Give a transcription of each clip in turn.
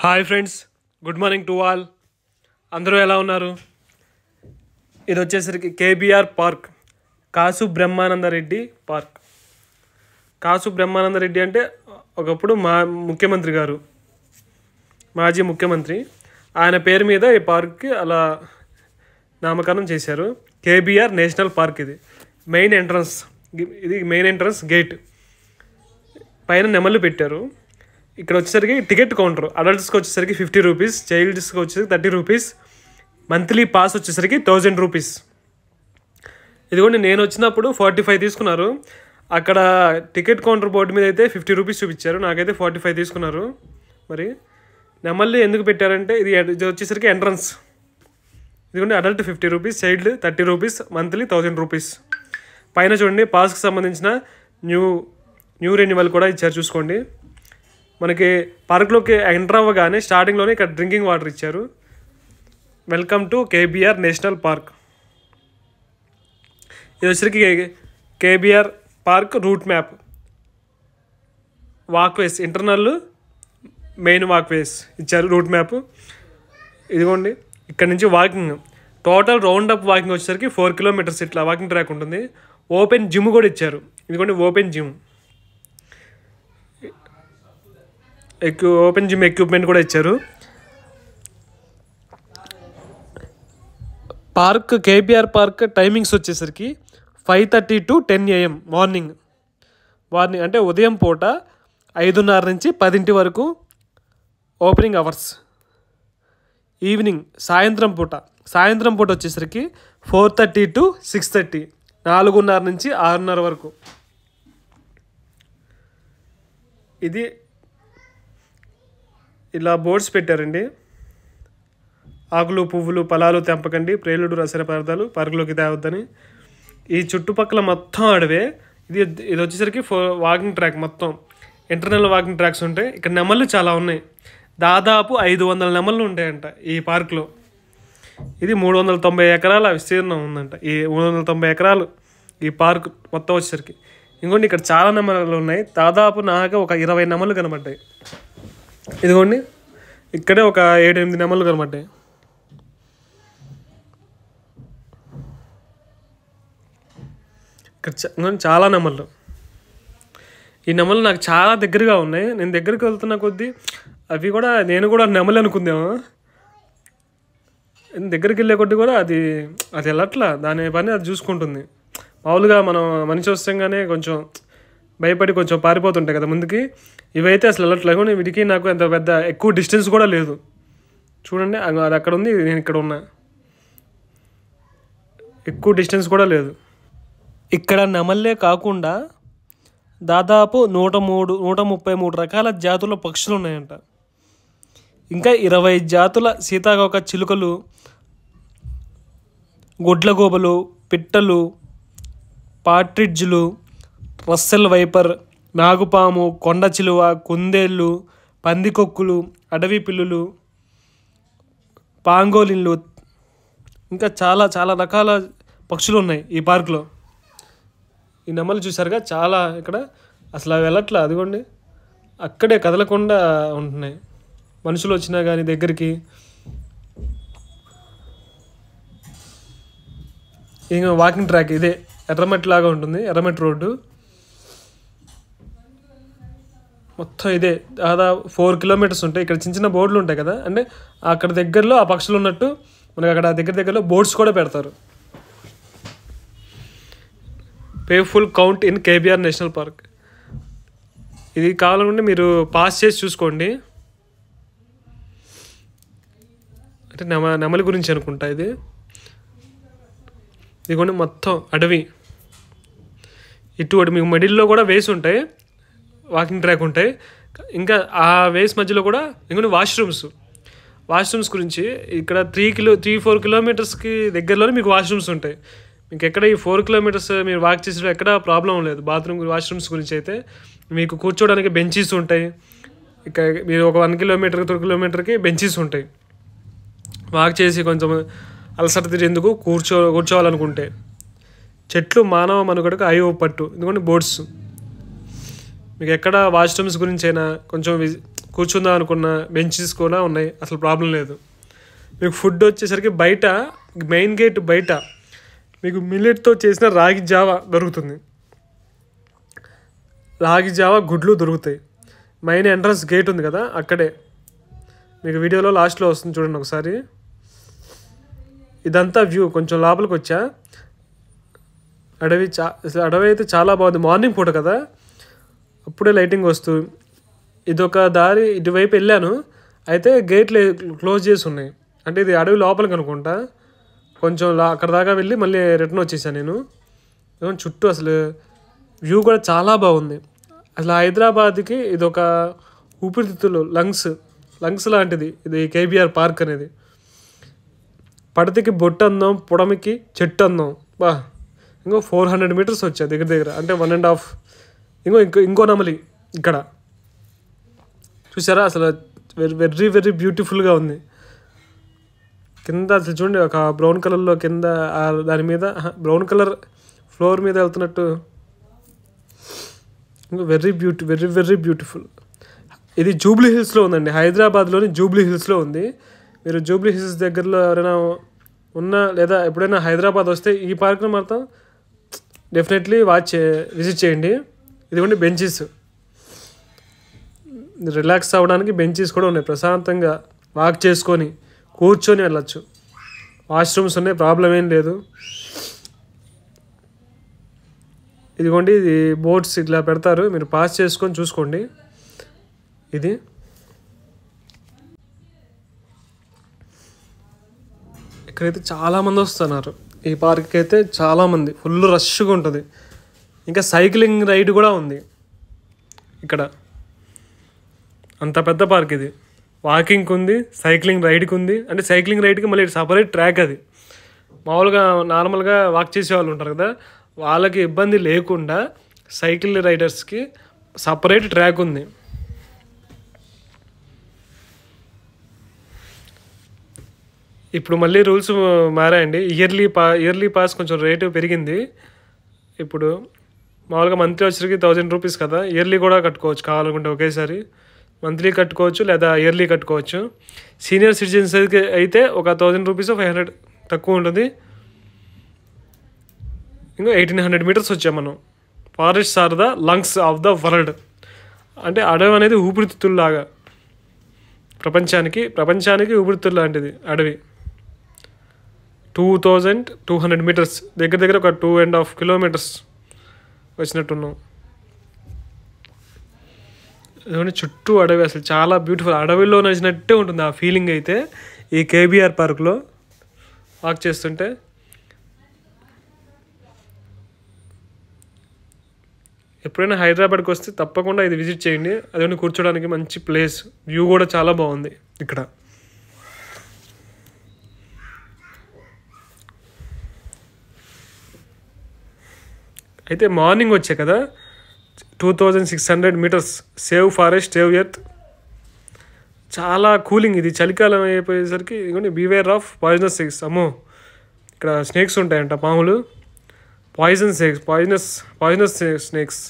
Hi friends, good morning to all. అందరూ ఎలా ఉన్నారు? ఇది వచ్చేసరికి కేబీఆర్ పార్క్, కాసు బ్రహ్మానందరెడ్డి పార్క్. కాసు బ్రహ్మానందరెడ్డి అంటే ఒకప్పుడు ముఖ్యమంత్రి గారు, మాజీ ముఖ్యమంత్రి. ఆయన పేరు మీద ఈ పార్క్కి అలా నామకరణం చేశారు. KBR national park. ఇది మెయిన్ ఎంట్రన్స్ గేట్. పైన నెమళ్ళు పెట్టారు. ఇక్కడ వచ్చేసరికి టికెట్ కౌంటర్. అడల్ట్స్కి వచ్చేసరికి 50 రూపీస్, చైల్డ్స్కి వచ్చేసరికి 30 రూపీస్, మంత్లీ పాస్ వచ్చేసరికి 1000 రూపీస్. ఇదిగోండి, నేను వచ్చినప్పుడు 45 తీసుకున్నారు. అక్కడ టికెట్ కౌంటర్ బోర్డు మీద అయితే 50 రూపీస్ చూపించారు, నాకైతే 45 తీసుకున్నారు. మరి నెమళ్ళు ఎందుకు పెట్టారంటే ఇది వచ్చేసరికి ఎంట్రన్స్. ఇదిగోండి, adult 50 rupees, child 30 rupees, monthly 1000 rupees. పైన చూడండి, పాస్కి సంబంధించిన న్యూ రెన్యువల్ కూడా ఇచ్చారు. చూసుకోండి, మనకి పార్క్లోకి ఎంటర్ అవ్వగానే స్టార్టింగ్లోనే ఇక్కడ డ్రింకింగ్ వాటర్ ఇచ్చారు. Welcome to KBR national park. ఇది వచ్చరికి KBR park route map, walkways, internal main walkways ఇచ్చారు రూట్ మ్యాప్. ఇదిగోండి, ఇక్కడ నుంచి walking, total round up walking వచ్చేసరికి 4 కిలోమీటర్స్ ఇట్లా వాకింగ్ ట్రాక్ ఉంటుంది. ఓపెన్ జిమ్ కూడా ఇచ్చారు. ఇదిగోండి, ఓపెన్ జిమ్ ఎక్విప్మెంట్ కూడా ఇచ్చారు. పార్క్, కేబీఆర్ పార్క్ టైమింగ్స్ వచ్చేసరికి 5:30 to 10 AM మార్నింగ్ అంటే ఉదయం పూట 5:30 నుంచి 10 వరకు ఓపెనింగ్ అవర్స్. ఈవినింగ్ సాయంత్రం పూట వచ్చేసరికి 4:30 to 6:30, 4:30 నుంచి 6:30 వరకు. ఇది ఇలా బోర్డ్స్ పెట్టారండి. ఆకులు, పువ్వులు, ఫలాలు తెంపకండి, ప్రేలుడు, రసాయన పదార్థాలు పార్కులోకి తేవద్దని. ఈ చుట్టుపక్కల మొత్తం అడవే. ఇది వచ్చేసరికి వాకింగ్ ట్రాక్, మొత్తం ఇంటర్నల్ వాకింగ్ ట్రాక్స్ ఉంటాయి. ఇక్కడ నెమళ్ళు చాలా ఉన్నాయి. దాదాపు 500 నెమళ్ళు ఉంటాయంట ఈ పార్కులో. ఇది 390 ఎకరాల విస్తీర్ణం ఉందంట. ఈ 390 ఎకరాలు ఈ పార్క్ మొత్తం వచ్చేసరికి. ఇంకోండి, ఇక్కడ చాలా నెమళ్ళు ఉన్నాయి. దాదాపు నాకు ఒక 20 నెమళ్ళు కనబడ్డాయి. ఇదిగోండి, ఇక్కడే ఒక 7-8 నెమళ్ళు కనబడ్డాయి. ఇక్కడ చాలా నెమళ్ళు. ఈ నెమళ్ళు నాకు చాలా దగ్గరగా ఉన్నాయి. నేను దగ్గరికి వెళ్తున్న కొద్దీ అవి కూడా, నేను కూడా నెమలు అనుకుందాము. దగ్గరికి వెళ్ళే కొద్దీ కూడా అది వెళ్ళట్లా, దాని పని అది చూసుకుంటుంది. మామూలుగా మనం మనిషి వస్తాగానే కొంచెం భయపడి కొంచెం పారిపోతుంటాయి కదా ముందుకి. ఇవైతే అసలు వెళ్ళట్లేదు. వీటికి నాకు ఎంత పెద్ద ఎక్కువ డిస్టెన్స్ కూడా లేదు. చూడండి, అది అక్కడ ఉంది, నేను ఇక్కడ ఉన్నా. ఎక్కువ డిస్టెన్స్ కూడా లేదు. ఇక్కడ నెమళ్ళే కాకుండా దాదాపు 133 రకాల జాతుల పక్షులు ఉన్నాయంట. ఇంకా 20 జాతుల సీతాకోక చిలుకలు, గొడ్లగోబలు, పిట్టలు, పాట్రిడ్జ్లు, రస్సెల్ వైపర్, నాగుపాము, కొండ చిలువ, కుందేళ్ళు, పందికొక్కులు, అడవి పిల్లులు, పాంగోలిన్లు, ఇంకా చాలా చాలా రకాల పక్షులు ఉన్నాయి ఈ పార్కులో. ఈ నెమలు చూసారుగా, చాలా ఇక్కడ అసలు వెళ్ళట్లా. అదిగోండి, అక్కడే కదలకుండా ఉంటున్నాయి. మనుషులు వచ్చినా కానీ దగ్గరికి. ఇంకా వాకింగ్ ట్రాక్ ఇదే, ఎర్రమట్టి లాగా ఉంటుంది, ఎర్రమట్టి రోడ్డు మొత్తం ఇదే. దాదాపు 4 కిలోమీటర్స్ ఉంటాయి. ఇక్కడ చిన్న చిన్న బోర్డులు ఉంటాయి కదా, అంటే అక్కడ దగ్గరలో ఆ పక్షులు ఉన్నట్టు మనకి అక్కడ దగ్గరలో బోర్డ్స్ కూడా పెడతారు. పేఫుల్ count in KBR national park. ఇది కావాలనుకుంటే మీరు పాస్ చేసి చూసుకోండి. అంటే నెమలి గురించి అనుకుంటా ఇది. ఇదిగోండి, మొత్తం అడవి. ఇటు మీకు మిడిల్లో కూడా వేసి ఉంటాయి, వాకింగ్ ట్రాక్ ఉంటాయి. ఇంకా ఆ వేస్ మధ్యలో కూడా ఇంకొన్ని వాష్రూమ్స్ గురించి ఇక్కడ 3-4 కిలోమీటర్స్కి దగ్గరలోనే మీకు వాష్రూమ్స్ ఉంటాయి. మీకు ఎక్కడ ఈ 4 కిలోమీటర్స్ మీరు వాక్ చేసేటప్పుడు ఎక్కడ ప్రాబ్లం లేదు. వాష్రూమ్స్ గురించి అయితే మీకు కూర్చోవడానికి బెంచీస్ ఉంటాయి. ఇక మీరు ఒక 1 కిలోమీటర్ 2 కిలోమీటర్కి బెంచీస్ ఉంటాయి. వాక్ చేసి కొంచెం అలసట తిరిగేందుకు కూర్చోవాలనుకుంటే. చెట్లు మానవ మనుగడకు ఆయువు పట్టు. ఎందుకంటే బోర్డ్స్ మీకు ఎక్కడ వాష్రూమ్స్ గురించి అయినా కొంచెం కూర్చుందాం అనుకున్న బెంచెస్ కూడా ఉన్నాయి, అసలు ప్రాబ్లం లేదు. మీకు ఫుడ్ వచ్చేసరికి బయట మెయిన్ గేట్ బయట మీకు మిల్లెట్తో చేసిన రాగి జావా దొరుకుతుంది. రాగి జావా గుడ్లు దొరుకుతాయి. మెయిన్ ఎంట్రన్స్ గేట్ ఉంది కదా, అక్కడే మీకు వీడియోలో లాస్ట్లో వస్తుంది చూడండి ఒకసారి. ఇదంతా వ్యూ. కొంచెం లోపలికి వచ్చా, అడవి అయితే చాలా బాగుంది. మార్నింగ్ పూట కదా, అప్పుడే లైటింగ్ వస్తూ. ఇదొక దారి, ఇటువైపు వెళ్ళాను, అయితే గేట్లు క్లోజ్ చేసి ఉన్నాయి. అంటే ఇది అడవి లోపలికి అనుకుంటా. కొంచెం అక్కడ దాకా వెళ్ళి మళ్ళీ రిటర్న్ వచ్చేసాను నేను. చుట్టూ అసలు వ్యూ కూడా చాలా బాగుంది. అసలు హైదరాబాద్కి ఇది ఒక ఊపిరితిత్తులు, లంగ్స్ లాంటిది ఇది కేబీఆర్ పార్క్ అనేది. పడతికి బొట్టు అందం, పొడమికి చెట్టు అందం. ఇంకో 400 మీటర్స్ వచ్చా దగ్గర, అంటే 1.5. ఇంకో నమలి ఇక్కడ చూసారా, అసలు వెరీ వెరీ బ్యూటిఫుల్గా ఉంది. కింద అసలు చూడండి, ఒక బ్రౌన్ కలర్లో కింద దాని మీద బ్రౌన్ కలర్ ఫ్లోర్ మీద వెళ్తున్నట్టు. Very very beautiful. ఇది జూబ్లీ హిల్స్లో ఉందండి, హైదరాబాద్లోని జూబ్లీ హిల్స్లో ఉంది. మీరు జూబ్లీ హిల్స్ దగ్గరలో ఎవరైనా ఉన్నా లేదా ఎప్పుడైనా హైదరాబాద్ వస్తే ఈ పార్క్ని మాత్రం డెఫినెట్లీ విజిట్ చేయండి. ఇదిగోండి బెంచెస్, రిలాక్స్ అవ్వడానికి బెంచెస్ కూడా ఉన్నాయి. ప్రశాంతంగా వాక్ చేసుకొని కూర్చొని వెళ్ళచ్చు. వాష్రూమ్స్ ఉన్నాయి, ప్రాబ్లం ఏం లేదు. ఇదిగోండి, ఇది బోట్స్ ఇట్లా పెడతారు, మీరు పాస్ చేసుకొని చూసుకోండి. ఇది ఇక్కడైతే చాలామంది వస్తున్నారు. ఈ పార్క్కి అయితే చాలామంది, ఫుల్ రష్గా ఉంటుంది. ఇంకా సైక్లింగ్ రైడ్ కూడా ఉంది ఇక్కడ. అంత పెద్ద పార్క్ ఇది. వాకింగ్కి ఉంది, సైక్లింగ్ రైడ్కి ఉంది. అంటే సైక్లింగ్ రైడ్కి మళ్ళీ సపరేట్ ట్రాక్. అది మామూలుగా నార్మల్గా వాక్ చేసే వాళ్ళు ఉంటారు కదా, వాళ్ళకి ఇబ్బంది లేకుండా సైకిల్ రైడర్స్కి సపరేట్ ట్రాక్ ఉంది. ఇప్పుడు మళ్ళీ రూల్స్ మారాయండి. ఇయర్లీ పాస్ కొంచెం రేటు పెరిగింది. ఇప్పుడు మామూలుగా మంత్లీ వచ్చరికి 1000 రూపీస్ కదా, ఇయర్లీ కూడా కట్టుకోవచ్చు కావాలనుకుంటే. ఒకేసారి మంత్లీ కట్టుకోవచ్చు లేదా ఇయర్లీ కట్టుకోవచ్చు. సీనియర్ సిటిజన్స్ అయితే ఒక 1000 రూపీస్ 500 తక్కువ ఉంటుంది. ఇంకా 1800 మీటర్స్ వచ్చాం మనం. Forests are the lungs of the world. అంటే అడవి అనేది ఊపిరితిత్తుల్లాగా, ప్రపంచానికి ఊపిరితిత్తులు లాంటిది అడవి. 2200 మీటర్స్, దగ్గర ఒక 2.5 కిలోమీటర్స్ వచ్చినట్టున్నాం. అదే చుట్టూ అడవి, అసలు చాలా బ్యూటిఫుల్. అడవిలో నడిచినట్టే ఉంటుంది ఆ ఫీలింగ్ అయితే ఈ కేబీఆర్ పార్క్లో వాక్ చేస్తుంటే. ఎప్పుడైనా హైదరాబాద్కి వస్తే తప్పకుండా ఇది విజిట్ చేయండి. అదే కూర్చోడానికి మంచి ప్లేస్, వ్యూ కూడా చాలా బాగుంది ఇక్కడ. అయితే మార్నింగ్ వచ్చే కదా, 2600 metres. Save forest, save earth. చాలా కూలింగ్. ఇది చలికాలం అయిపోయేసరికి ఇదిగోండి, బీవేర్ ఆఫ్ పాయిజనస్ స్నేక్స్. అమ్మో, ఇక్కడ స్నేక్స్ ఉంటాయంట, పాములు. Poisonous snakes.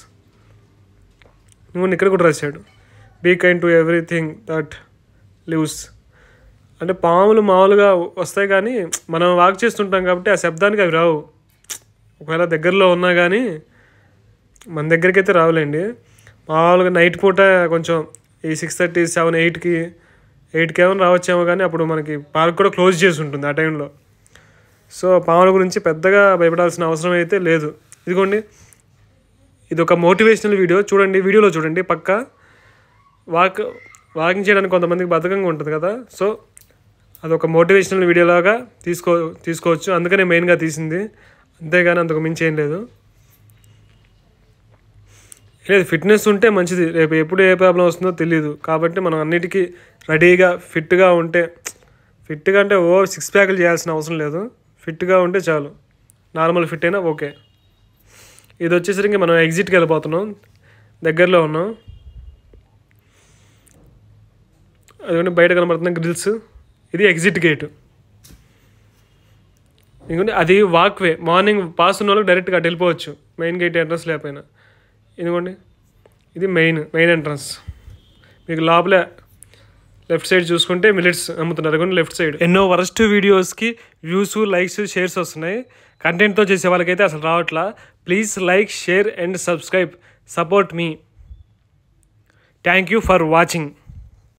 ఇదిగోండి, ఇక్కడ కూడా రాశాడు, be kind to everything that lives. అంటే పాములు మామూలుగా వస్తాయి కానీ మనం వాక్ చేస్తుంటాం కాబట్టి ఆ శబ్దానికి అవి రావు. ఒకవేళ దగ్గరలో ఉన్నా కానీ మన దగ్గరికి అయితే రావులేండి. మామూలుగా నైట్ పూట కొంచెం ఈ 6:30, 7, 8కి ఏమైనా రావచ్చేమో, కానీ అప్పుడు మనకి పార్క్ కూడా క్లోజ్ చేసి ఉంటుంది ఆ టైంలో. సో పాముల గురించి పెద్దగా భయపడాల్సిన అవసరం అయితే లేదు. ఇదిగోండి, ఇది ఒక మోటివేషనల్ వీడియో. చూడండి, వీడియోలో చూడండి. పక్కా వాకింగ్ చేయడానికి కొంతమందికి బద్ధకంగా ఉంటుంది కదా, సో అదొక మోటివేషనల్ వీడియోలాగా తీసుకోవచ్చు. అందుకనే మెయిన్గా తీసింది, అంతేగాని అంతకు మించి ఏం లేదు. ఫిట్నెస్ ఉంటే మంచిది. రేపు ఎప్పుడు ఏ ప్రాబ్లం వస్తుందో తెలియదు. కాబట్టి మనం అన్నిటికీ రెడీగా ఫిట్గా ఉంటే, ఫిట్గా అంటే 6 ప్యాకులు చేయాల్సిన అవసరం లేదు. ఫిట్గా ఉంటే చాలు. నార్మల్ ఫిట్ అయినా ఓకే. ఇది వచ్చేసరికి మనం ఎగ్జిట్కి వెళ్ళిపోతున్నాం, దగ్గరలో ఉన్నాం. అదిగోండి బయట కనబడుతున్న గ్రిల్స్, ఇది ఎగ్జిట్ గేటు. ఇంకొండి అది వాక్వే. మార్నింగ్ పాస్ ఉన్న వాళ్ళకి డైరెక్ట్గా అటు వెళ్ళిపోవచ్చు, మెయిన్ గేట్ ఎంట్రన్స్ లేకపోయినా. ఇదిగోండి, ఇది మెయిన్ ఎంట్రన్స్. మీకు లోపల లెఫ్ట్ సైడ్ చూసుకుంటే మిల్లెట్స్ అమ్ముతున్నారు కానీ లెఫ్ట్ సైడ్ ఎన్నో వరస్ట్ వీడియోస్కి వ్యూస్ లైక్స్ షేర్స్ వస్తున్నాయి. కంటెంట్తో చేసే వాళ్ళకైతే అసలు రావట్లా. Please like share and subscribe, support me. Thank you for watching.